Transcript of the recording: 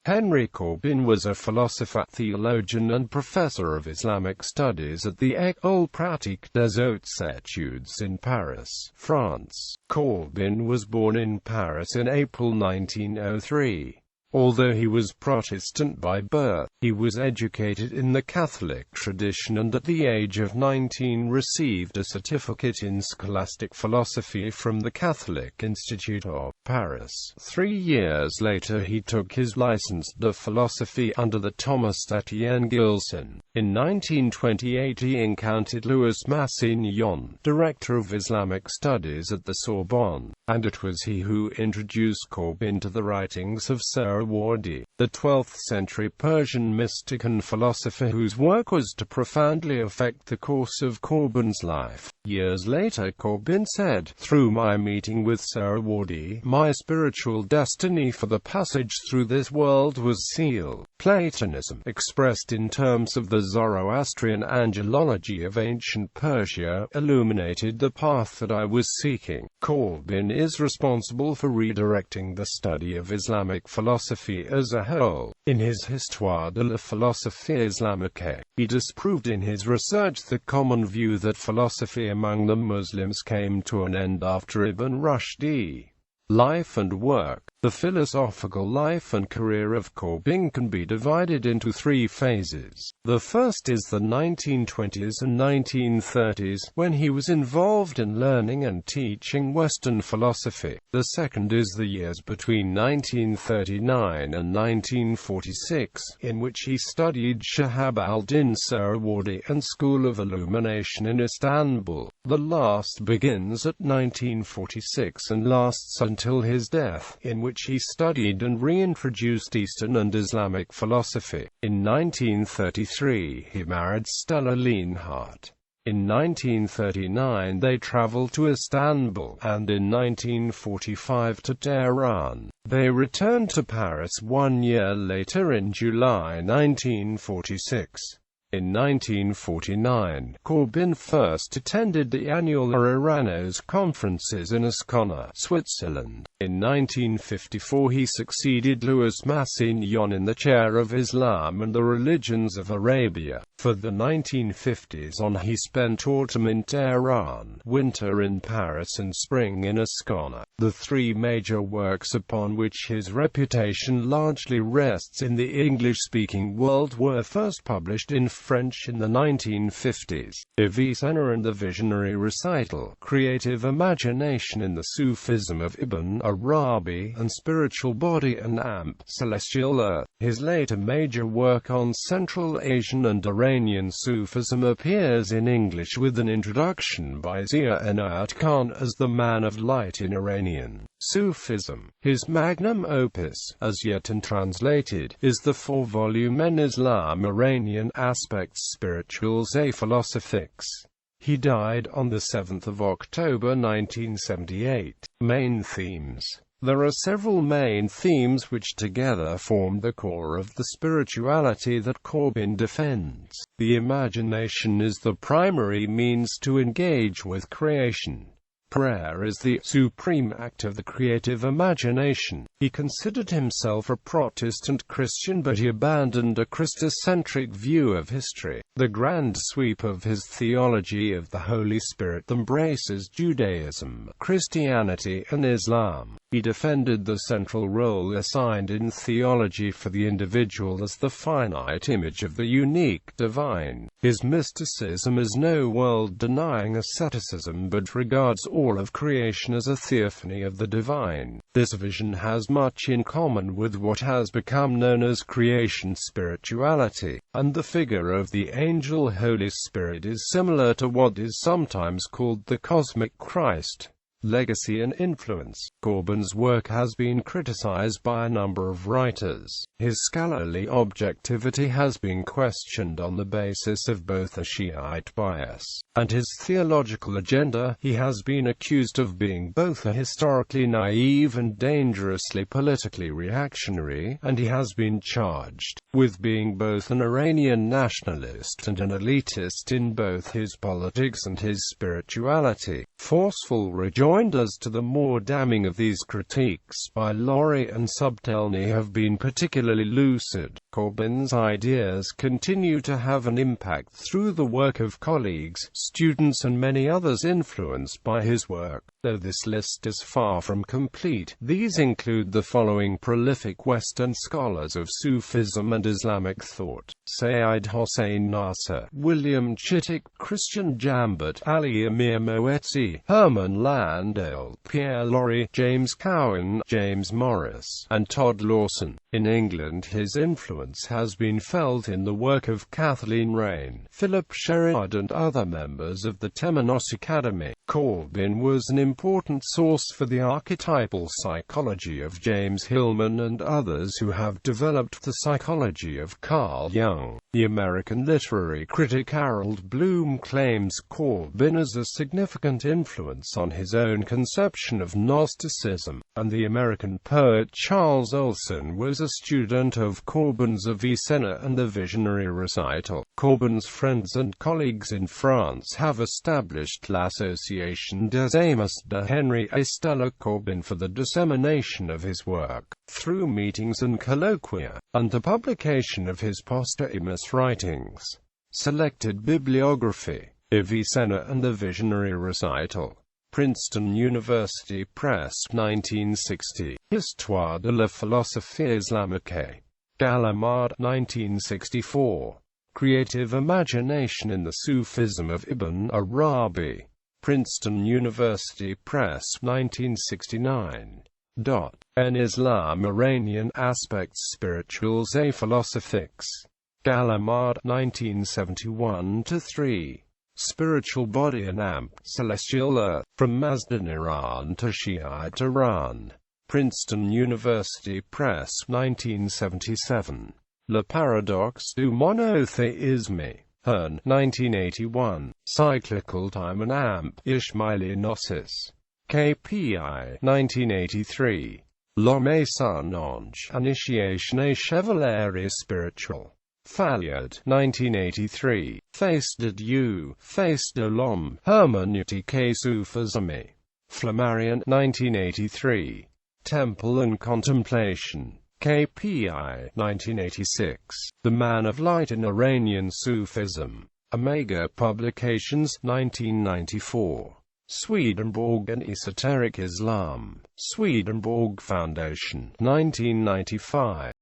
Henry Corbin was a philosopher, theologian and professor of Islamic studies at the École pratique des hautes études in Paris, France. Corbin was born in Paris in April 1903. Although he was Protestant by birth, he was educated in the Catholic tradition and at the age of 19 received a certificate in scholastic philosophy from the Catholic Institute of Paris. 3 years later he took his licence de philosophy under the Thomas Etienne Gilson. In 1928 he encountered Louis Massignon, director of Islamic studies at the Sorbonne, and it was he who introduced Corbin to the writings of Suhrawardi, the 12th-century Persian mystic and philosopher whose work was to profoundly affect the course of Corbin's life. Years later Corbin said, "Through my meeting with Suhrawardi, my spiritual destiny for the passage through this world was sealed." Platonism, expressed in terms of the Zoroastrian angelology of ancient Persia, illuminated the path that I was seeking. Corbin is responsible for redirecting the study of Islamic philosophy as a whole. In his Histoire de la philosophie islamique, he disproved in his research the common view that philosophy among the Muslims came to an end after Ibn Rushd. Life and work. The philosophical life and career of Corbin can be divided into 3 phases. The first is the 1920s and 1930s, when he was involved in learning and teaching Western philosophy. The second is the years between 1939 and 1946, in which he studied Shahab al-Din Suhrawardi and School of Illumination in Istanbul. The last begins at 1946 and lasts until his death, in which he studied and reintroduced Eastern and Islamic philosophy. In 1933 he married Stella Lienhardt. In 1939 they traveled to Istanbul, and in 1945 to Tehran. They returned to Paris 1 year later in July 1946. In 1949, Corbin first attended the annual Aranos conferences in Ascona, Switzerland. In 1954 he succeeded Louis Massignon in the chair of Islam and the religions of Arabia. For the 1950s on he spent autumn in Tehran, winter in Paris and spring in Ascona. The 3 major works upon which his reputation largely rests in the English-speaking world were first published in French in the 1950s. Avicenna and the Visionary Recital, Creative Imagination in the Sufism of Ibn Arabi, and Spiritual Body and Amp, Celestial Earth. His later major work on Central Asian and Iranian Sufism appears in English with an introduction by Zia Inayat Khan as the Man of Light in Iranian Sufism. His magnum opus, as yet untranslated, is the 4-volume En Islam Iranian Aspects Spirituals et Philosophiques. He died on the 7th of October 1978. Main themes. There are several main themes which together form the core of the spirituality that Corbin defends. The imagination is the primary means to engage with creation. Prayer is the supreme act of the creative imagination. He considered himself a Protestant Christian, but he abandoned a Christocentric view of history. The grand sweep of his theology of the Holy Spirit embraces Judaism, Christianity, and Islam. He defended the central role assigned in theology for the individual as the finite image of the unique divine. His mysticism is no world-denying asceticism, but regards all of creation as a theophany of the divine. This vision has much in common with what has become known as creation spirituality, and the figure of the angel Holy Spirit is similar to what is sometimes called the cosmic Christ. Legacy and influence. Corbin's work has been criticized by a number of writers. His scholarly objectivity has been questioned on the basis of both a Shiite bias and his theological agenda. He has been accused of being both a historically naive and dangerously politically reactionary, and he has been charged with being both an Iranian nationalist and an elitist in both his politics and his spirituality. Forceful rejoinder pointers to the more damning of these critiques by Laurie and Subtelny have been particularly lucid. Corbin's ideas continue to have an impact through the work of colleagues, students and many others influenced by his work. Though this list is far from complete, these include the following prolific Western scholars of Sufism and Islamic thought: Sayyid Hossein Nasr, William Chittick, Christian Jambert, Ali Amir Moetzi, Herman Landale, Pierre Lorry, James Cowan, James Morris, and Todd Lawson. In England, his influence has been felt in the work of Kathleen Raine, Philip Sherrard and other members of the Temenos Academy. Corbin was an important source for the archetypal psychology of James Hillman and others who have developed the psychology of Carl Jung. The American literary critic Harold Bloom claims Corbin as a significant influence on his own conception of Gnosticism, and the American poet Charles Olson was a student of Corbin's Avicenna and the Visionary Recital. Corbin's friends and colleagues in France have established l'Association des Amis de Henri Estella Corbin for the dissemination of his work, through meetings and colloquia, and the publication of his posthumous writings. Selected bibliography: Avicenna and the Visionary Recital. Princeton University Press, 1960. Histoire de la philosophie islamique. Gallimard, 1964. Creative Imagination in the Sufism of Ibn Arabi. Princeton University Press, 1969. En Islam Iranian Aspects Spirituals et Philosophiques. Gallimard, 1971-3. Spiritual Body and Amp, Celestial Earth, From Mazdan Iran to Shiite Iran. Princeton University Press, 1977. Le Paradoxe du Monothéisme. Hearn, 1981. Cyclical Time and Amp, Ismaili Gnosis. KPI, 1983. L'homme et son ange, Initiation et chevalerie spirituelle. Fayard, 1983. Face de Dieu, Face de l'homme, Hermeneutique et Sufisme. Flammarion, 1983. Temple and Contemplation. KPI, 1986. The Man of Light in Iranian Sufism. Omega Publications, 1994. Swedenborg and Esoteric Islam. Swedenborg Foundation, 1995.